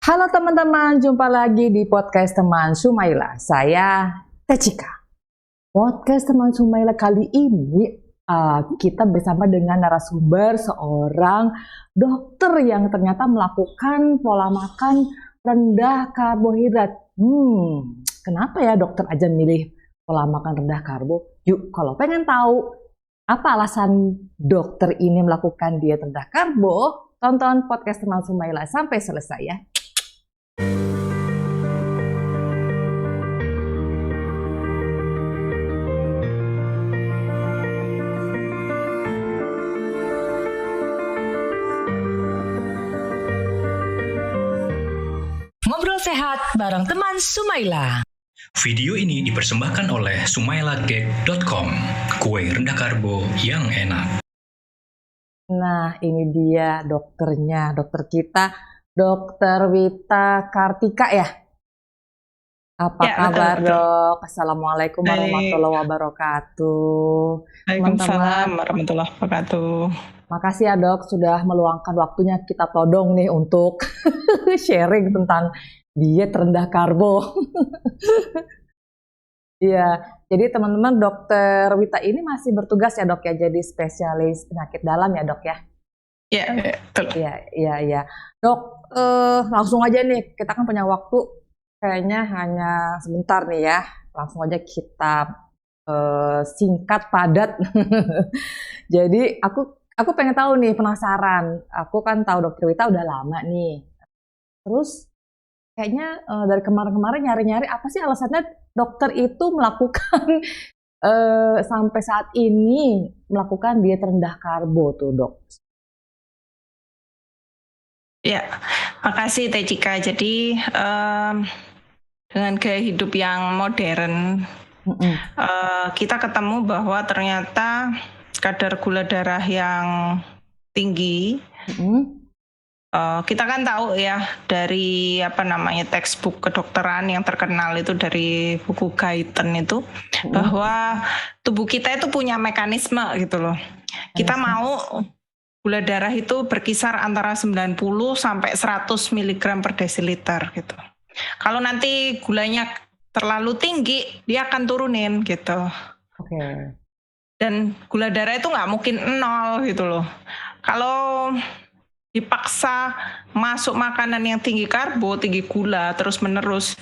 Halo teman-teman, jumpa lagi di podcast teman Sumaila. Saya Tecika. Podcast teman Sumaila kali ini kita bersama dengan narasumber seorang dokter yang ternyata melakukan pola makan rendah karbohidrat. Kenapa ya dokter aja milih pola makan rendah karbo? Yuk, kalau pengen tahu apa alasan dokter ini melakukan diet rendah karbo, tonton podcast teman Sumaila sampai selesai ya. Ngobrol sehat bareng teman Sumaila. Video ini dipersembahkan oleh sumailagag.com, kue rendah karbo yang enak. Nah, ini dia dokternya, dokter kita, Dokter Wita Kartika ya. Apa kabar betul. dok? Assalamualaikum warahmatullahi wabarakatuh. Waalaikumsalam warahmatullahi wabarakatuh. Makasih ya dok sudah meluangkan waktunya kita todong nih untuk sharing tentang diet rendah karbo. Iya, jadi teman-teman dokter Wita ini masih bertugas ya dok ya, jadi spesialis penyakit dalam ya dok ya. Iya, betul. Iya. Dok, langsung aja nih, kita kan punya waktu kayaknya hanya sebentar nih ya. Langsung aja kita singkat padat. Jadi aku pengen tahu nih, penasaran. Aku kan tahu dokter Wita udah lama nih. Terus kayaknya dari kemarin-kemarin nyari-nyari apa sih alasannya dokter itu melakukan sampai saat ini melakukan diet rendah karbo tuh dok. Ya, makasih Tecika. Jadi dengan gaya hidup yang modern, kita ketemu bahwa ternyata kadar gula darah yang tinggi. Kita kan tahu ya dari textbook kedokteran yang terkenal itu dari buku Guyton itu bahwa tubuh kita itu punya mekanisme gitu loh. Kita mau gula darah itu berkisar antara 90 sampai 100 mg per desiliter gitu. Kalau nanti gulanya terlalu tinggi, dia akan turunin gitu. Oke. Dan gula darah itu nggak mungkin 0 gitu loh. Kalau dipaksa masuk makanan yang tinggi karbo, tinggi gula terus-menerus,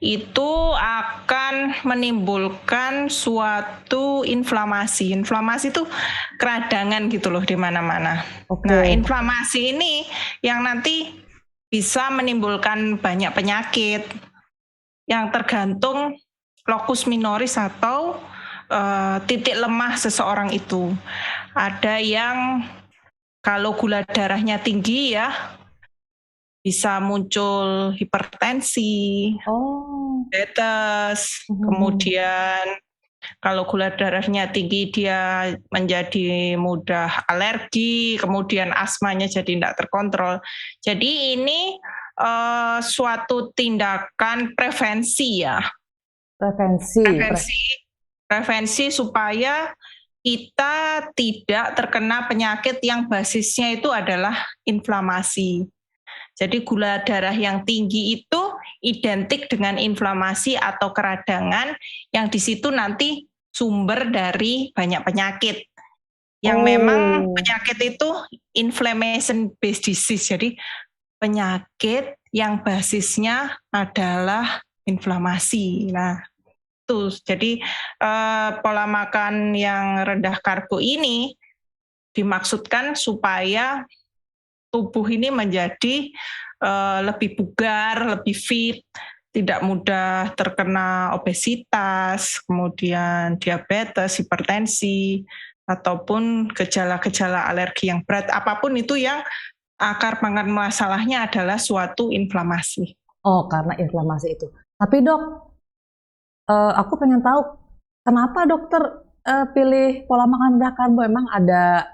itu akan menimbulkan suatu inflamasi. Inflamasi itu keradangan gitu loh di mana-mana. Nah, inflamasi ini yang nanti bisa menimbulkan banyak penyakit yang tergantung locus minoris atau titik lemah seseorang itu. Ada yang kalau gula darahnya tinggi ya, bisa muncul hipertensi, diabetes, kemudian kalau gula darahnya tinggi dia menjadi mudah alergi, kemudian asmanya jadi tidak terkontrol. Jadi ini suatu tindakan prevensi ya. Prevensi supaya kita tidak terkena penyakit yang basisnya itu adalah inflamasi. Jadi gula darah yang tinggi itu identik dengan inflamasi atau keradangan yang di situ nanti sumber dari banyak penyakit. Yang memang penyakit itu inflammation based disease. Jadi penyakit yang basisnya adalah inflamasi. Nah, jadi pola makan yang rendah karbo ini dimaksudkan supaya tubuh ini menjadi lebih bugar, lebih fit, tidak mudah terkena obesitas, kemudian diabetes, hipertensi, ataupun gejala-gejala alergi yang berat. Apapun itu yang akar pangkat masalahnya adalah suatu inflamasi. Oh, karena inflamasi itu. Tapi dok, aku pengen tahu kenapa dokter pilih pola makan rendah karbo. Emang ada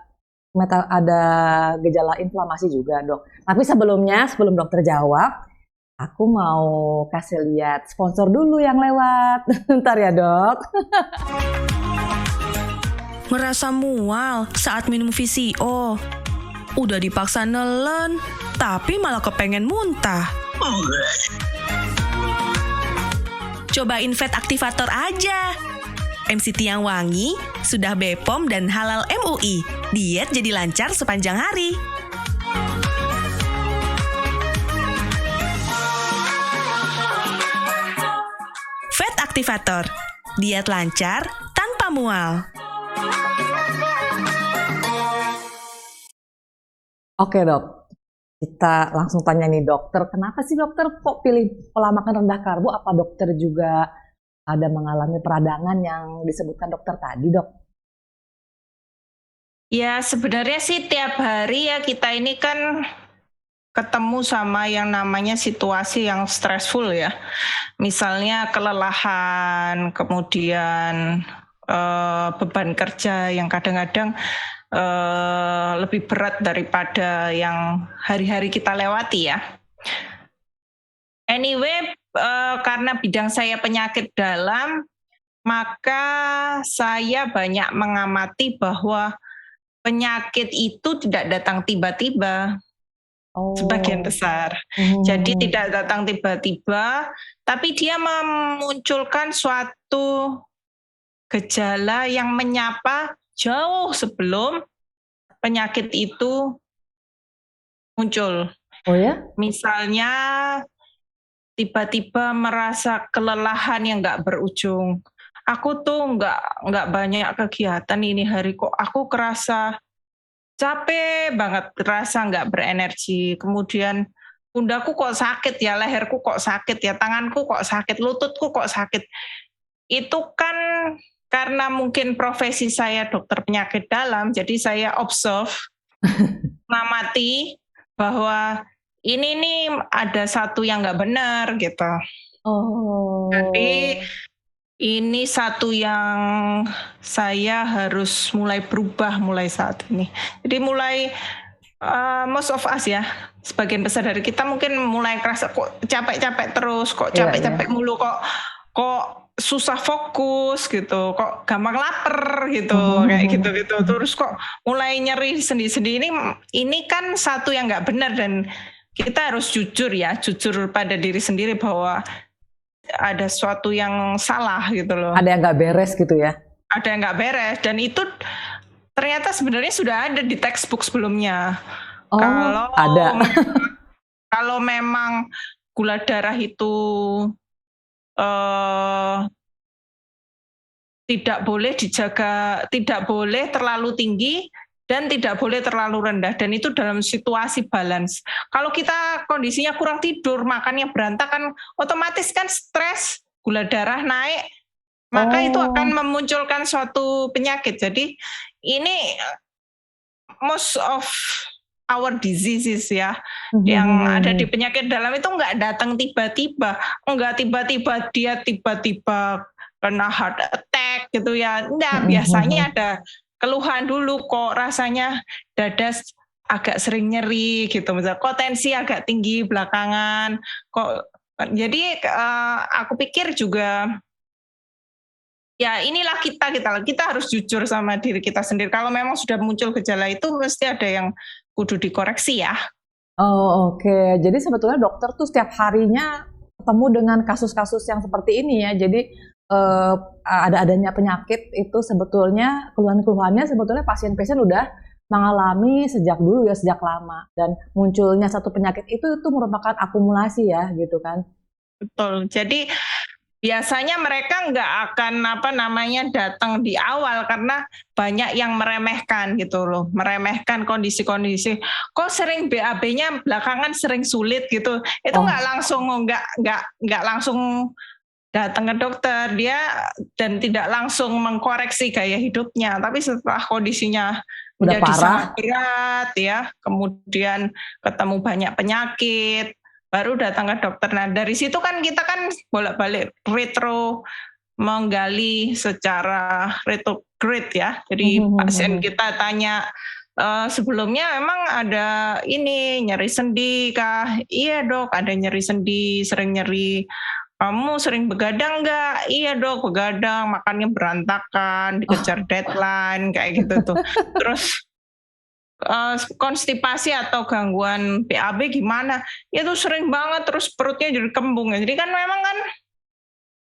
gejala inflamasi juga dok. Tapi sebelum dokter jawab, aku mau kasih lihat sponsor dulu yang lewat. Ntar ya dok. Merasa mual saat minum VCO. Udah dipaksa nelen, tapi malah kepengen muntah. Cobain Fat Activator aja. MCT yang wangi, sudah BPOM dan halal MUI. Diet jadi lancar sepanjang hari. Fat Activator. Diet lancar tanpa mual. Oke dok, kita langsung tanya nih dokter, kenapa sih dokter kok pilih pola makan rendah karbo? Apa dokter juga ada mengalami peradangan yang disebutkan dokter tadi dok? Ya sebenarnya sih tiap hari ya kita ini kan ketemu sama yang namanya situasi yang stressful ya. Misalnya kelelahan, kemudian beban kerja yang kadang-kadang lebih berat daripada yang hari-hari kita lewati ya. Anyway, karena bidang saya penyakit dalam, maka saya banyak mengamati bahwa penyakit itu tidak datang tiba-tiba. Sebagian besar. Jadi tidak datang tiba-tiba, tapi dia memunculkan suatu gejala yang menyapa jauh sebelum penyakit itu muncul. Oh ya? Misalnya tiba-tiba merasa kelelahan yang nggak berujung. Aku tuh nggak banyak kegiatan ini hari, kok aku kerasa capek banget, rasa nggak berenergi. Kemudian pundaku kok sakit ya, leherku kok sakit ya, tanganku kok sakit, lututku kok sakit. Itu kan karena mungkin profesi saya dokter penyakit dalam, jadi saya observe, mengamati bahwa ini nih ada satu yang nggak benar gitu. Jadi ini satu yang saya harus mulai berubah mulai saat ini. Jadi mulai most of us ya, sebagian besar dari kita mungkin mulai kerasa kok capek-capek terus, kok capek-capek mulu, kok susah fokus gitu, kok gampang lapar gitu, kayak gitu-gitu. Terus kok mulai nyeri sendi-sendi, ini kan satu yang nggak benar dan kita harus jujur pada diri sendiri bahwa ada sesuatu yang salah gitu loh. Ada yang nggak beres gitu ya? Ada yang nggak beres, dan itu ternyata sebenarnya sudah ada di textbook sebelumnya. Kalau memang gula darah itu tidak boleh dijaga, tidak boleh terlalu tinggi dan tidak boleh terlalu rendah, dan itu dalam situasi balance. Kalau kita kondisinya kurang tidur, makannya berantakan, otomatis kan stres, gula darah naik, maka itu akan memunculkan suatu penyakit. Jadi ini most of our diseases ya, yang ada di penyakit dalam itu nggak datang tiba-tiba, nggak tiba-tiba dia tiba-tiba kena heart attack gitu ya. Enggak, biasanya ada keluhan dulu, kok rasanya dada agak sering nyeri gitu, misalnya kok tensi agak tinggi belakangan, kok. Jadi aku pikir juga ya inilah kita harus jujur sama diri kita sendiri. Kalau memang sudah muncul gejala itu mesti ada yang kudu dikoreksi ya. Oke. Jadi sebetulnya dokter tuh setiap harinya ketemu dengan kasus-kasus yang seperti ini ya. Jadi adanya penyakit itu sebetulnya keluhan-keluhannya sebetulnya pasien-pasien udah mengalami sejak dulu ya, sejak lama, dan munculnya satu penyakit itu merupakan akumulasi ya gitu kan. Betul. Jadi biasanya mereka nggak akan datang di awal karena banyak yang meremehkan gitu loh, meremehkan kondisi-kondisi. Kok sering BAB-nya belakangan sering sulit gitu. Itu nggak langsung datang ke dokter dia dan tidak langsung mengkoreksi gaya hidupnya, tapi setelah kondisinya menjadi sangat berat ya, kemudian ketemu banyak penyakit, baru datang ke dokter. Nah dari situ kan kita kan bolak-balik retro menggali secara retrograde ya. Jadi pasien kita tanya, sebelumnya memang ada ini nyeri sendi kah? Iya dok, ada nyeri sendi, sering nyeri. Kamu sering begadang nggak? Iya dok, begadang, makannya berantakan, dikejar deadline, kayak gitu tuh. Terus konstipasi atau gangguan BAB gimana? Itu sering banget terus perutnya jadi kembung. Jadi kan memang kan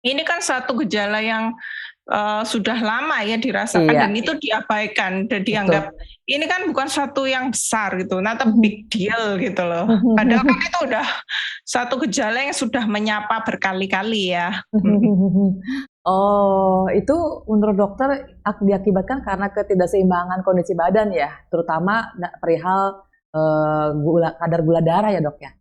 ini kan satu gejala yang sudah lama ya dirasakan Iya. dan itu diabaikan dan dianggap ini kan bukan satu yang besar gitu, not a big deal gitu loh. Padahal kan itu udah satu gejala yang sudah menyapa berkali-kali ya. Oh, itu menurut dokter diakibatkan karena ketidakseimbangan kondisi badan ya, terutama perihal kadar gula darah ya dok ya?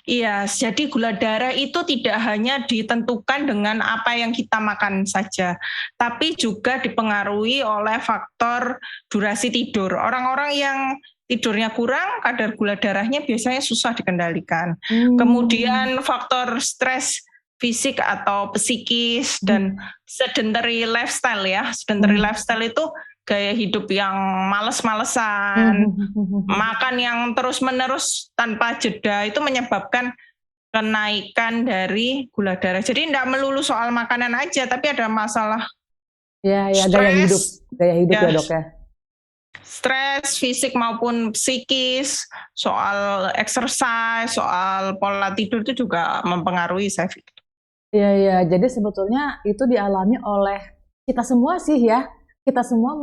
Iya, jadi gula darah itu tidak hanya ditentukan dengan apa yang kita makan saja, tapi juga dipengaruhi oleh faktor durasi tidur. Orang-orang yang tidurnya kurang, kadar gula darahnya biasanya susah dikendalikan. Kemudian faktor stres fisik atau psikis dan sedentary lifestyle ya. Sedentary lifestyle itu gaya hidup yang males-malesan, makan yang terus-menerus tanpa jeda itu menyebabkan kenaikan dari gula darah. Jadi tidak melulu soal makanan aja, tapi ada masalah gaya hidup ya dok ya. Stres fisik maupun psikis, soal exercise, soal pola tidur itu juga mempengaruhi saya pikir. Iya, jadi sebetulnya itu dialami oleh kita semua sih ya. Kita semua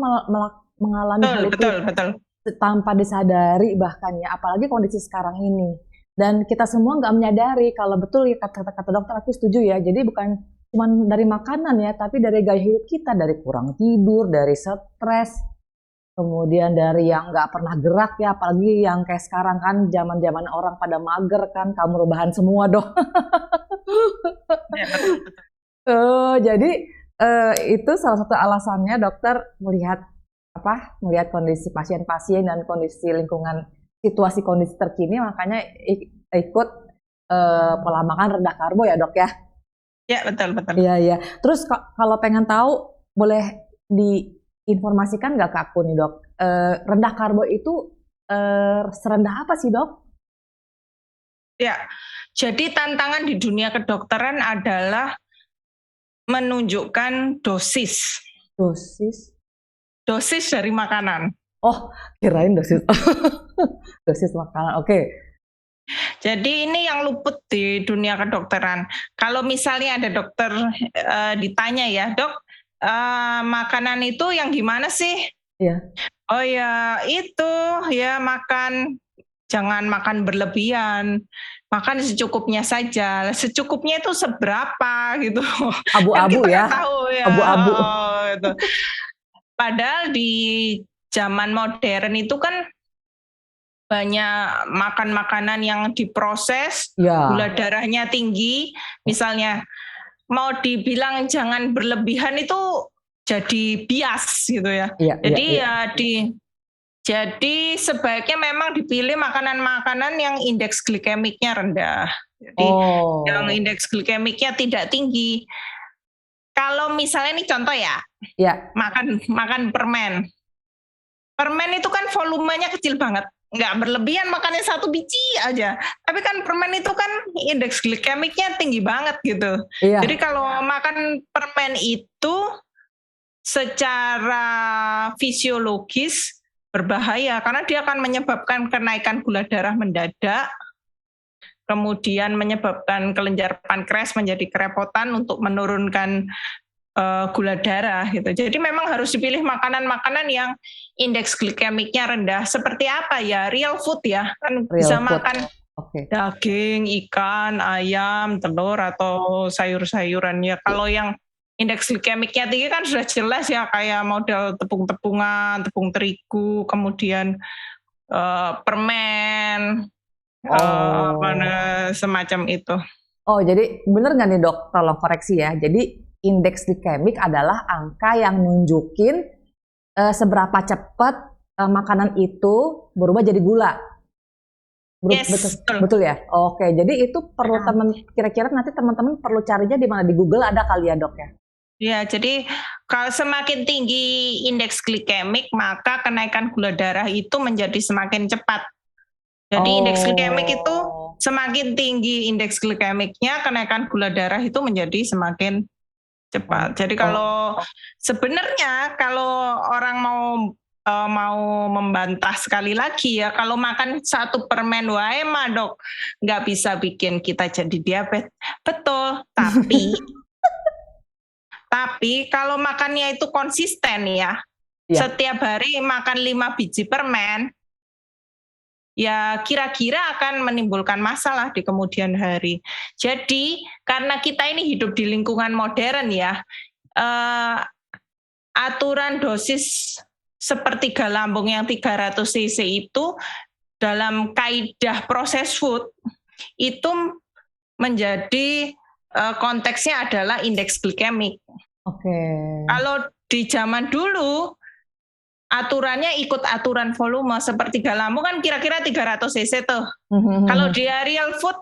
mengalami hal itu betul. tanpa disadari bahkan ya, apalagi kondisi sekarang ini. Dan kita semua nggak menyadari kalau betul ya kata dokter, aku setuju ya. Jadi bukan cuma dari makanan ya, tapi dari gaya hidup kita, dari kurang tidur, dari stres, kemudian dari yang nggak pernah gerak ya, apalagi yang kayak sekarang kan zaman-zaman orang pada mager kan, kamu rebahan semua dong. Ya, betul. Jadi itu salah satu alasannya dokter melihat kondisi pasien-pasien dan kondisi lingkungan, situasi kondisi terkini, makanya ikut pola makan rendah karbo ya dok ya. Ya betul. Iya. Terus kalau pengen tahu boleh diinformasikan nggak ke aku nih dok, rendah karbo itu serendah apa sih dok? Ya, jadi tantangan di dunia kedokteran adalah menunjukkan dosis dari makanan. Oh, kirain dosis dosis makanan. Oke. Jadi ini yang luput di dunia kedokteran. Kalau misalnya ada dokter ditanya ya, dok, makanan itu yang gimana sih? Iya. Oh ya itu ya jangan makan berlebihan, makan secukupnya saja. Secukupnya itu seberapa gitu. Abu-abu kan kita ya. Tahu ya. Abu-abu. Gitu. Padahal di zaman modern itu kan banyak makan makanan yang diproses, gula darahnya tinggi. Misalnya mau dibilang jangan berlebihan itu jadi bias gitu ya. Jadi sebaiknya memang dipilih makanan-makanan yang indeks glikemiknya rendah. Jadi yang indeks glikemiknya tidak tinggi. Kalau misalnya ini contoh ya, makan permen. Permen itu kan volumenya kecil banget. Nggak berlebihan makannya 1 biji aja. Tapi kan permen itu kan indeks glikemiknya tinggi banget gitu. Jadi kalau makan permen itu secara fisiologis berbahaya karena dia akan menyebabkan kenaikan gula darah mendadak, kemudian menyebabkan kelenjar pankreas menjadi kerepotan untuk menurunkan gula darah gitu. Jadi memang harus dipilih makanan-makanan yang indeks glikemiknya rendah. Seperti apa ya? Real food ya, kan bisa makan daging, ikan, ayam, telur atau sayur-sayuran ya. Kalau yang indeks glikemiknya tinggi kan sudah jelas ya, kayak model tepung-tepungan, tepung terigu, kemudian permen, semacam itu. Oh, jadi benar nggak nih dok? Tolong koreksi ya. Jadi indeks glikemik adalah angka yang nunjukin seberapa cepat makanan itu berubah jadi gula. Betul ya? Oke, jadi itu perlu kira-kira nanti teman-teman perlu carinya di mana? Di Google ada kali ya dok ya? Ya, jadi kalau semakin tinggi indeks glikemik, maka kenaikan gula darah itu menjadi semakin cepat. Jadi indeks glikemik itu semakin tinggi indeks glikemiknya, kenaikan gula darah itu menjadi semakin cepat. Jadi kalau sebenarnya kalau orang mau mau membantah sekali lagi ya, kalau makan satu permen wae mah dok nggak bisa bikin kita jadi diabetes. Betul, tapi kalau makannya itu konsisten ya, Iya. setiap hari makan 5 biji permen, ya kira-kira akan menimbulkan masalah di kemudian hari. Jadi karena kita ini hidup di lingkungan modern ya, aturan dosis sepertiga lambung yang 300 cc itu dalam kaidah proses food itu menjadi konteksnya adalah indeks glikemik. Oke. Kalau di zaman dulu aturannya ikut aturan volume, sepertiga lambung kan kira-kira 300 cc tuh. Kalau di real food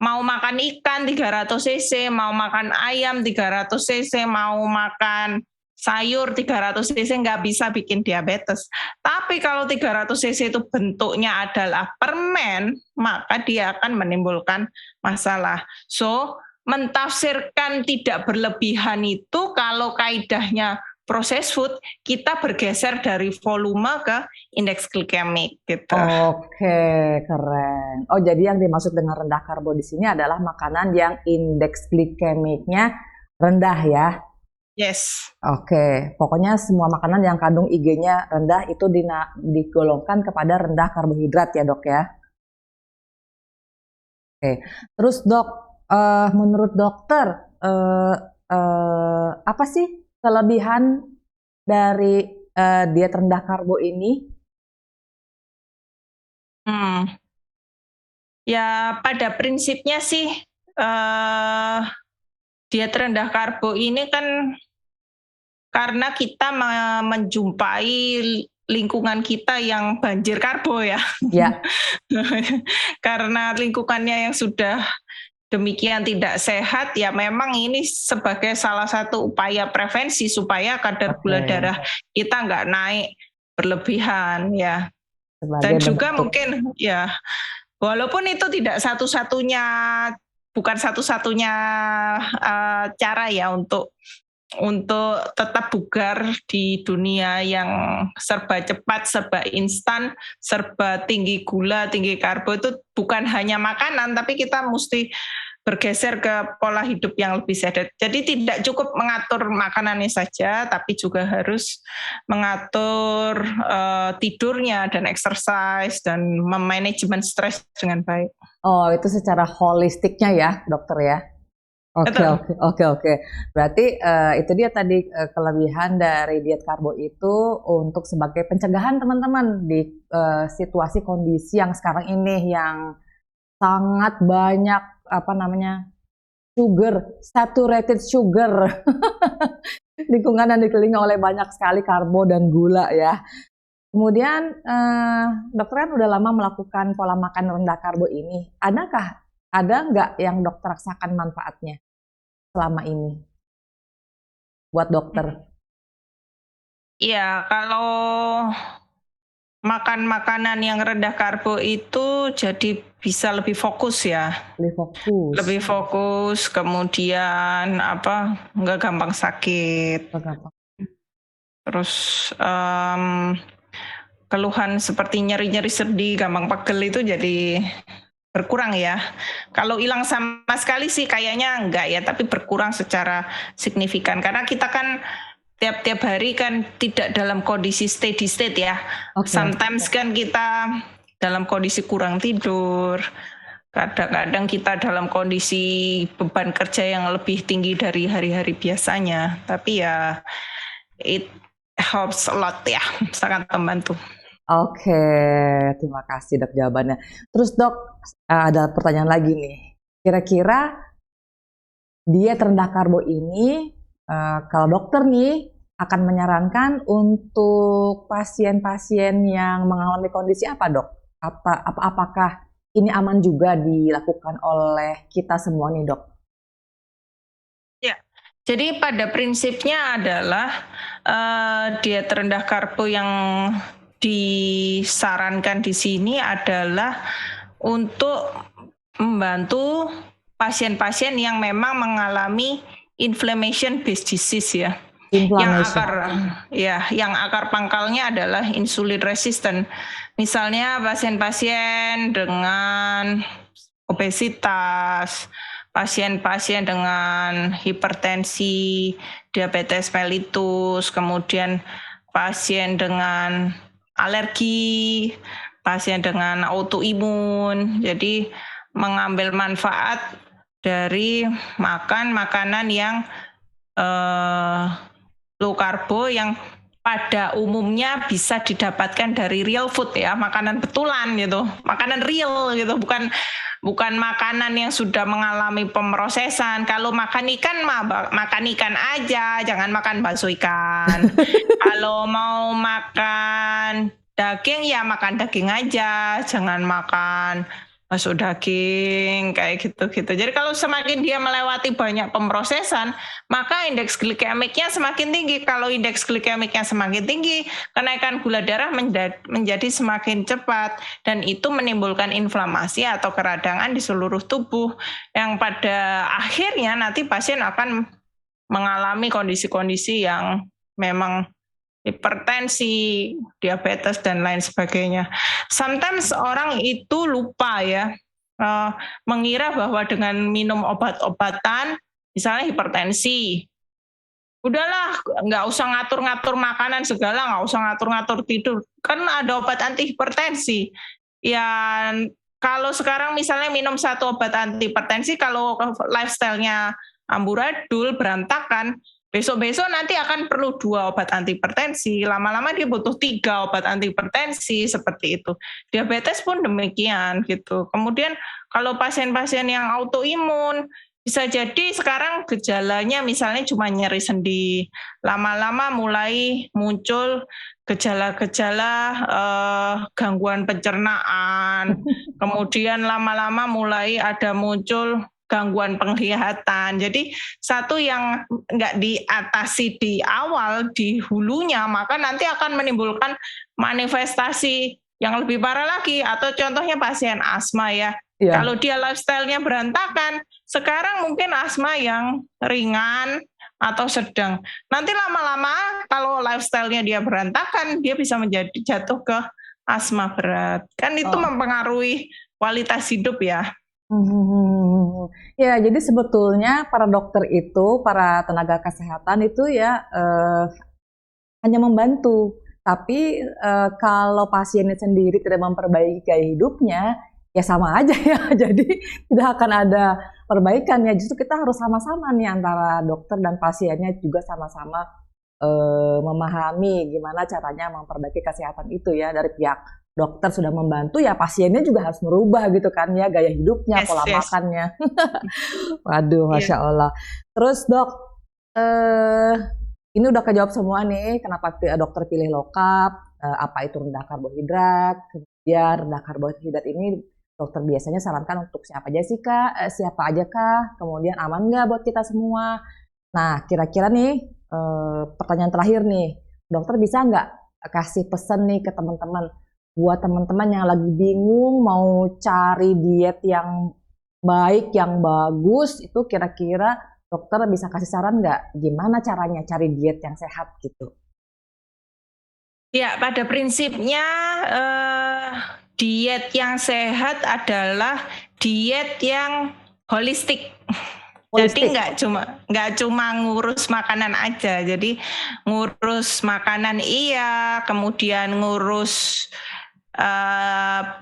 mau makan ikan 300 cc, mau makan ayam 300 cc, mau makan sayur 300 cc nggak bisa bikin diabetes. Tapi kalau 300 cc itu bentuknya adalah permen, maka dia akan menimbulkan masalah. So, mentafsirkan tidak berlebihan itu kalau kaidahnya proses food, kita bergeser dari volume ke indeks glikemik gitu. Oke, keren. Oh, jadi yang dimaksud dengan rendah karbo di sini adalah makanan yang indeks glikemiknya rendah ya. Yes. Oke, pokoknya semua makanan yang kandung IG-nya rendah itu digolongkan kepada rendah karbohidrat ya dok ya. Oke, terus dok, menurut dokter apa sih kelebihan dari diet rendah karbo ini? Ya pada prinsipnya sih diet rendah karbo ini kan karena kita menjumpai lingkungan kita yang banjir karbo ya. Ya. Karena lingkungannya yang sudah demikian tidak sehat, ya memang ini sebagai salah satu upaya prevensi supaya kadar gula darah kita nggak naik berlebihan ya. Dan juga mungkin ya, walaupun itu tidak bukan satu-satunya cara ya untuk tetap bugar di dunia yang serba cepat, serba instan, serba tinggi gula, tinggi karbo. Itu bukan hanya makanan, tapi kita mesti bergeser ke pola hidup yang lebih sehat. Jadi tidak cukup mengatur makanannya saja, tapi juga harus mengatur tidurnya dan exercise dan memanajemen stres dengan baik. Oh, itu secara holistiknya ya, dokter ya? Oke. Berarti itu dia tadi kelebihan dari diet karbo itu untuk sebagai pencegahan teman-teman di situasi kondisi yang sekarang ini yang sangat banyak saturated sugar. Lingkungan yang dikelilingi oleh banyak sekali karbo dan gula ya. Kemudian dokter kan udah lama melakukan pola makan rendah karbo ini. Ada nggak yang dokter rasakan manfaatnya selama ini buat dokter? Iya, kalau makan makanan yang rendah karbo itu jadi bisa lebih fokus ya. Lebih fokus, kemudian nggak gampang sakit. Terus keluhan seperti nyeri-nyeri sendi, gampang pegel itu jadi berkurang ya. Kalau hilang sama sekali sih kayaknya enggak ya, tapi berkurang secara signifikan. Karena kita kan tiap-tiap hari kan tidak dalam kondisi steady state ya. Sometimes kan kita dalam kondisi kurang tidur. Kadang-kadang kita dalam kondisi beban kerja yang lebih tinggi dari hari-hari biasanya. Tapi ya it helps a lot ya, sangat membantu. Oke, terima kasih dok jawabannya. Terus dok, ada pertanyaan lagi nih. Kira-kira diet rendah karbo ini, kalau dokter nih akan menyarankan untuk pasien-pasien yang mengalami kondisi apa dok? Apakah ini aman juga dilakukan oleh kita semua nih dok? Ya, jadi pada prinsipnya adalah diet rendah karbo yang disarankan di sini adalah untuk membantu pasien-pasien yang memang mengalami inflammation based disease ya. Yang akar pangkalnya adalah insulin resistant. Misalnya pasien-pasien dengan obesitas, pasien-pasien dengan hipertensi, diabetes mellitus, kemudian pasien dengan alergi, pasien dengan autoimun. Jadi mengambil manfaat dari makan makanan yang low karbo yang pada umumnya bisa didapatkan dari real food ya, makanan betulan gitu, makanan real gitu, bukan makanan yang sudah mengalami pemrosesan. Kalau makan ikan makan ikan aja, jangan makan bakso ikan. Kalau mau makan daging ya makan daging aja, jangan makan bakso daging kayak gitu-gitu. Jadi kalau semakin dia melewati banyak pemrosesan, maka indeks glikemiknya semakin tinggi. Kalau indeks glikemiknya semakin tinggi, kenaikan gula darah menjadi semakin cepat, dan itu menimbulkan inflamasi atau keradangan di seluruh tubuh yang pada akhirnya nanti pasien akan mengalami kondisi-kondisi yang memang hipertensi, diabetes, dan lain sebagainya. Sometimes orang itu lupa ya, mengira bahwa dengan minum obat-obatan, misalnya hipertensi, udahlah nggak usah ngatur-ngatur makanan segala, nggak usah ngatur-ngatur tidur, kan ada obat anti hipertensi. Ya kalau sekarang misalnya minum satu obat anti hipertensi, kalau lifestyle-nya amburadul, berantakan, besok-besok nanti akan perlu 2 obat anti hipertensi, lama-lama dia butuh 3 obat anti hipertensi, seperti itu. Diabetes pun demikian gitu. Kemudian kalau pasien-pasien yang autoimun, bisa jadi sekarang gejalanya misalnya cuma nyeri sendi, lama-lama mulai muncul gejala-gejala gangguan pencernaan, kemudian lama-lama mulai ada muncul gangguan penglihatan. Jadi satu yang nggak diatasi di awal, di hulunya, maka nanti akan menimbulkan manifestasi yang lebih parah lagi. Atau contohnya pasien asma ya. Kalau dia lifestyle-nya berantakan, sekarang mungkin asma yang ringan atau sedang. Nanti lama-lama kalau lifestyle-nya dia berantakan, dia bisa jatuh ke asma berat. Kan itu mempengaruhi kualitas hidup ya. Ya, jadi sebetulnya para dokter itu, para tenaga kesehatan itu ya hanya membantu. Tapi kalau pasiennya sendiri tidak memperbaiki gaya hidupnya, ya sama aja ya. Jadi tidak akan ada perbaikan ya. Justru kita harus sama-sama nih antara dokter dan pasiennya juga sama-sama memahami gimana caranya memperbaiki kesehatan itu ya. Dari pihak dokter sudah membantu, ya pasiennya juga harus merubah gitu kan ya, gaya hidupnya, pola makannya. Waduh, Masya Allah. Terus dok, ini udah kejawab semua nih, kenapa dokter pilih low carb, apa itu rendah karbohidrat, kemudian rendah karbohidrat ini dokter biasanya sarankan untuk siapa aja kah, kemudian aman nggak buat kita semua. Nah, kira-kira nih, pertanyaan terakhir nih, dokter bisa nggak kasih pesan nih ke teman-teman, buat teman-teman yang lagi bingung mau cari diet yang baik, yang bagus, itu kira-kira dokter bisa kasih saran nggak? Gimana caranya cari diet yang sehat gitu? Ya, pada prinsipnya diet yang sehat adalah diet yang holistik. Jadi nggak cuma ngurus makanan aja. Jadi ngurus makanan iya, kemudian ngurus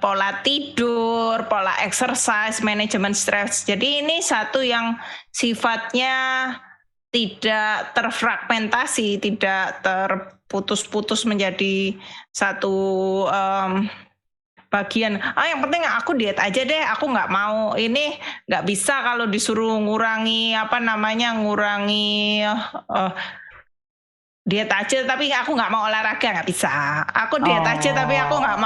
pola tidur, pola exercise, manajemen stres. Jadi ini satu yang sifatnya tidak terfragmentasi, tidak terputus-putus menjadi satu bagian. Yang penting aku diet aja deh, aku nggak mau ini, nggak bisa kalau disuruh ngurangi ngurangi diet aja tapi aku nggak mau olahraga, nggak bisa. Aku diet aja tapi aku nggak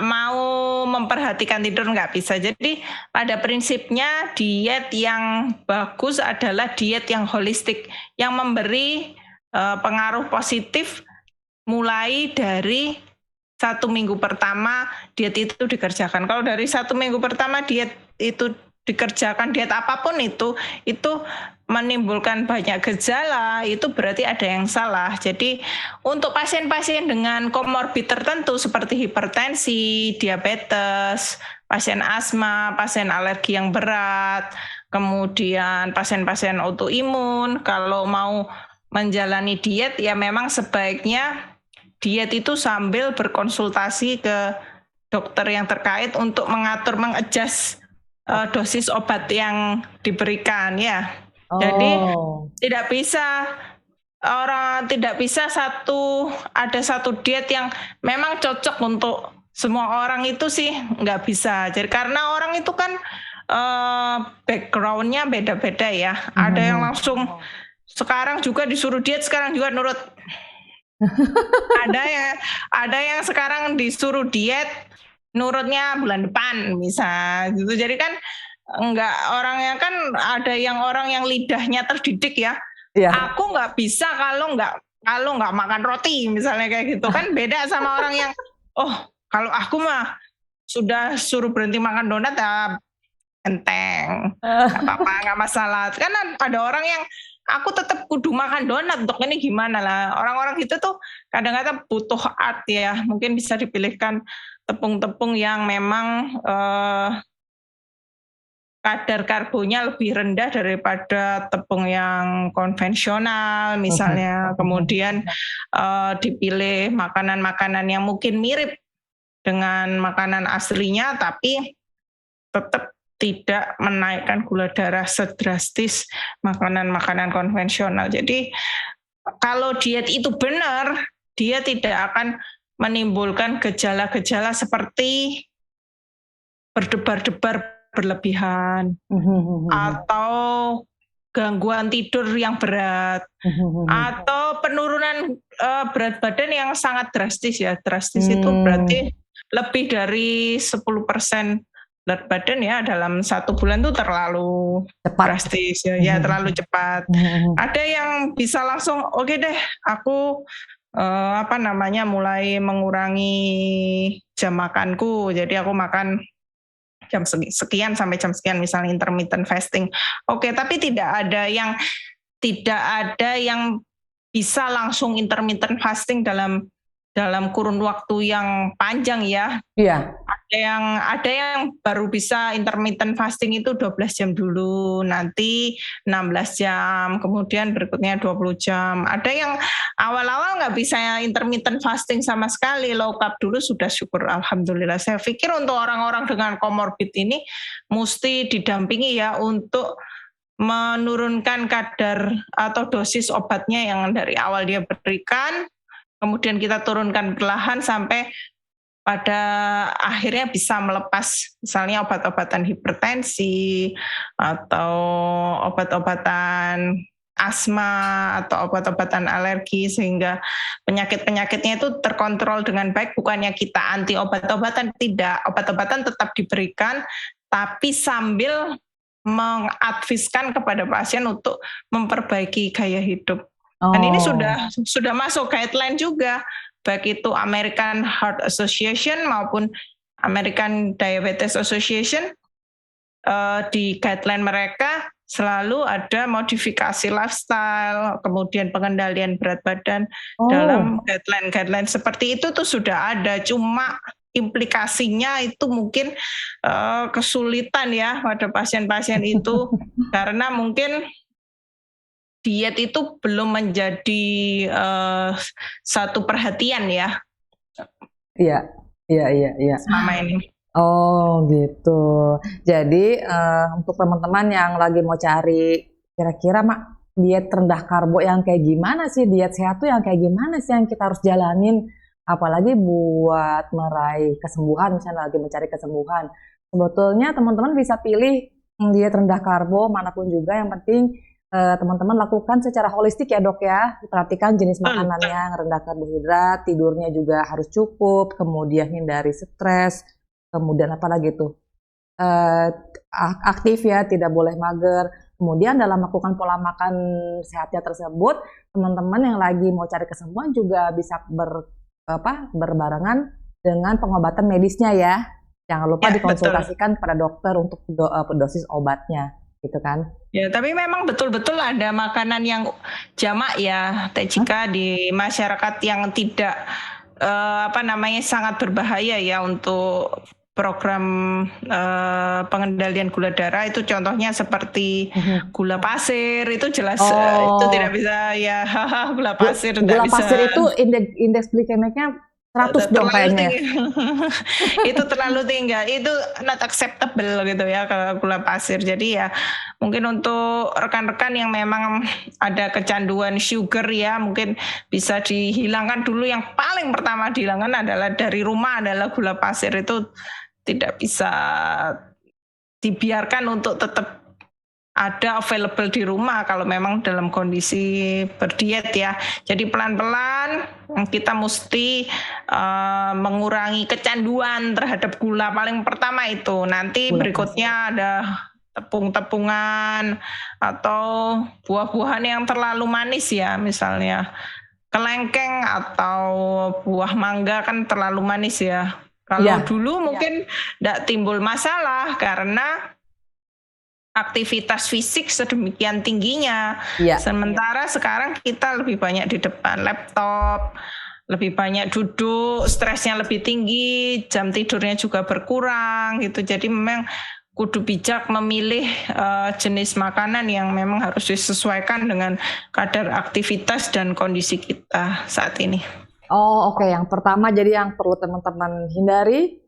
mau memperhatikan tidur, nggak bisa. Jadi pada prinsipnya diet yang bagus adalah diet yang holistik, yang memberi pengaruh positif mulai dari 1 minggu pertama diet itu dikerjakan. Kalau dari 1 minggu pertama diet itu dikerjakan, diet apapun itu menimbulkan banyak gejala, itu berarti ada yang salah. Jadi untuk pasien-pasien dengan komorbid tertentu seperti hipertensi, diabetes, pasien asma, pasien alergi yang berat, kemudian pasien-pasien autoimun, kalau mau menjalani diet ya memang sebaiknya diet itu sambil berkonsultasi ke dokter yang terkait untuk mengatur, mengadjust dosis obat yang diberikan ya. Jadi tidak bisa ada satu diet yang memang cocok untuk semua orang, itu sih nggak bisa. Jadi karena orang itu kan background-nya beda-beda ya. Ada yang langsung sekarang juga disuruh diet, sekarang juga nurut. ada yang sekarang disuruh diet, nurutnya bulan depan bisa gitu. Jadi kan enggak, orangnya kan ada yang orang yang lidahnya terdidik ya. Aku nggak bisa kalau nggak makan roti misalnya kayak gitu kan, beda sama orang yang kalau aku mah sudah suruh berhenti makan donat ya enteng, nggak apa-apa, nggak masalah. Kan ada orang yang aku tetap kudu makan donat, dok ini gimana lah. Orang-orang gitu tuh kadang-kadang butuh art ya, mungkin bisa dipilihkan tepung-tepung yang memang kadar karbonya lebih rendah daripada tepung yang konvensional misalnya. Kemudian dipilih makanan-makanan yang mungkin mirip dengan makanan aslinya, tapi tetap tidak menaikkan gula darah sedrastis makanan-makanan konvensional. Jadi kalau diet itu benar, dia tidak akan menimbulkan gejala-gejala seperti berdebar-debar berlebihan atau gangguan tidur yang berat atau penurunan berat badan yang sangat drastis ya. Drastis itu berarti lebih dari 10% berat badan ya dalam 1 bulan tuh terlalu cepat. Drastis ya, terlalu cepat. Ada yang bisa langsung oke deh, aku mulai mengurangi jam makanku. Jadi aku makan jam sekian sampai jam sekian, misalnya intermittent fasting. Oke, tapi tidak ada yang bisa langsung intermittent fasting dalam kurun waktu yang panjang ya. Iya. Ada yang baru bisa intermittent fasting itu 12 jam dulu, nanti 16 jam, kemudian berikutnya 20 jam. Ada yang awal-awal nggak bisa intermittent fasting sama sekali, low carb dulu sudah, syukur alhamdulillah. Saya pikir untuk orang-orang dengan komorbid ini mesti didampingi ya untuk menurunkan kadar atau dosis obatnya yang dari awal dia berikan, kemudian kita turunkan perlahan sampai pada akhirnya bisa melepas misalnya obat-obatan hipertensi atau obat-obatan asma atau obat-obatan alergi, sehingga penyakit-penyakitnya itu terkontrol dengan baik. Bukannya kita anti obat-obatan, tidak, obat-obatan tetap diberikan, tapi sambil mengadviskan kepada pasien untuk memperbaiki gaya hidup. Dan ini sudah masuk guideline juga, baik itu American Heart Association maupun American Diabetes Association. Di guideline mereka selalu ada modifikasi lifestyle, kemudian pengendalian berat badan dalam guideline seperti itu tuh sudah ada. Cuma implikasinya itu mungkin kesulitan ya pada pasien-pasien itu karena mungkin diet itu belum menjadi satu perhatian ya. Iya. Selama ini. Oh gitu. Jadi untuk teman-teman yang lagi mau cari kira-kira Mak, diet rendah karbo yang kayak gimana sih, diet sehat tuh yang kayak gimana sih yang kita harus jalanin, apalagi buat meraih kesembuhan, misalnya lagi mencari kesembuhan. Sebetulnya teman-teman bisa pilih diet rendah karbo manapun juga, yang penting teman-teman lakukan secara holistik ya dok ya. Perhatikan jenis makanannya yang rendah karbohidrat, tidurnya juga harus cukup, kemudian hindari stres, kemudian apa lagi tuh, aktif ya, tidak boleh mager. Kemudian dalam melakukan pola makan sehatnya tersebut, teman-teman yang lagi mau cari kesembuhan juga bisa berbarengan dengan pengobatan medisnya ya. Jangan lupa dikonsultasikan kepada dokter untuk dosis obatnya. gitu kan. Ya, tapi memang betul-betul ada makanan yang jamak ya, Teh Cika, di masyarakat yang tidak sangat berbahaya ya untuk program pengendalian gula darah. Itu contohnya seperti gula pasir, itu jelas itu tidak bisa ya. Gula pasir Gula tidak bisa. pasir itu indeks glikemiknya 100 dong kayaknya. Itu terlalu tinggi, itu not acceptable gitu ya ke gula pasir. Jadi ya mungkin untuk rekan-rekan yang memang ada kecanduan sugar ya, mungkin bisa dihilangkan dulu. Yang paling pertama dihilangkan adalah dari rumah adalah gula pasir. Itu tidak bisa dibiarkan untuk tetap ada available di rumah kalau memang dalam kondisi berdiet ya. Jadi pelan-pelan kita mesti mengurangi kecanduan terhadap gula. Paling pertama itu. Nanti gula berikutnya pasir. Ada tepung-tepungan atau buah-buahan yang terlalu manis ya, misalnya kelengkeng atau buah mangga kan terlalu manis ya. Kalau dulu mungkin tidak timbul masalah karena aktivitas fisik sedemikian tingginya. Sementara sekarang kita lebih banyak di depan laptop, lebih banyak duduk, stresnya lebih tinggi, jam tidurnya juga berkurang gitu. Jadi memang kudu bijak memilih jenis makanan yang memang harus disesuaikan dengan kadar aktivitas dan kondisi kita saat ini. Oke. Yang pertama jadi yang perlu teman-teman hindari,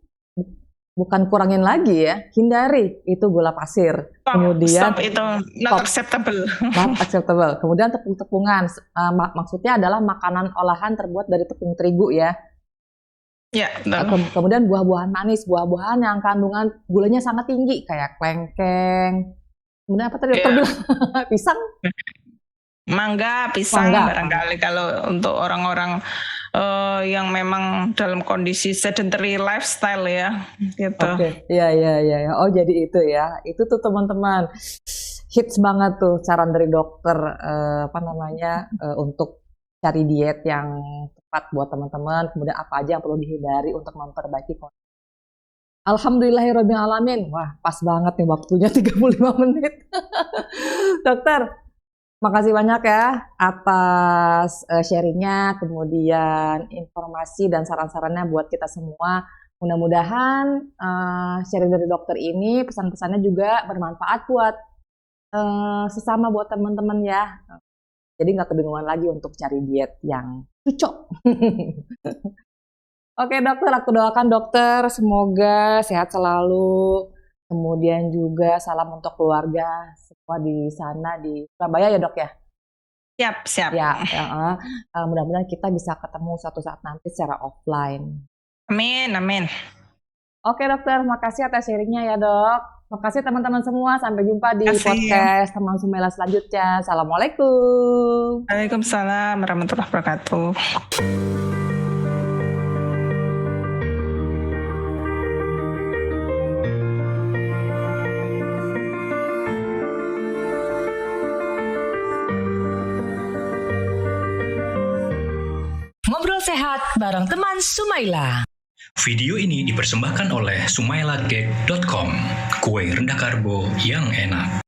bukan kurangin lagi ya, hindari itu gula pasir. Kemudian itu not acceptable. Not acceptable. Kemudian tepung-tepungan, maksudnya adalah makanan olahan terbuat dari tepung terigu ya. Ya. Kemudian buah-buahan manis, buah-buahan yang kandungan gulanya sangat tinggi kayak kelengkeng. Kemudian apa tadi dokter bilang? Pisang. Mangga, pisang barangkali kalau untuk orang-orang yang memang dalam kondisi sedentary lifestyle ya, gitu. Oke, ya. Oh jadi itu ya, itu tuh teman-teman hits banget tuh saran dari dokter untuk cari diet yang tepat buat teman-teman. Kemudian apa aja yang perlu dihindari untuk memperbaiki kondisi. Alhamdulillahirabbil alamin. Wah, pas banget nih waktunya 35 menit. Dokter, makasih banyak ya atas sharingnya, kemudian informasi dan saran-sarannya buat kita semua. Mudah-mudahan sharing dari dokter ini, pesan-pesannya juga bermanfaat buat sesama, buat teman-teman ya. Jadi nggak kebingungan lagi untuk cari diet yang cocok. Oke dokter, aku doakan dokter semoga sehat selalu. Kemudian juga salam untuk keluarga semua di sana di Surabaya ya dok ya? Siap. Ya. Mudah-mudahan kita bisa ketemu suatu saat nanti secara offline. Amin. Oke dokter, makasih atas sharingnya ya dok. Makasih teman-teman semua, sampai jumpa di podcast Teman Sumaila selanjutnya. Assalamualaikum. Waalaikumsalam warahmatullahi wabarakatuh. Ngobrol sehat bareng teman Sumaila. Video ini dipersembahkan oleh sumailagag.com, kue rendah karbo yang enak.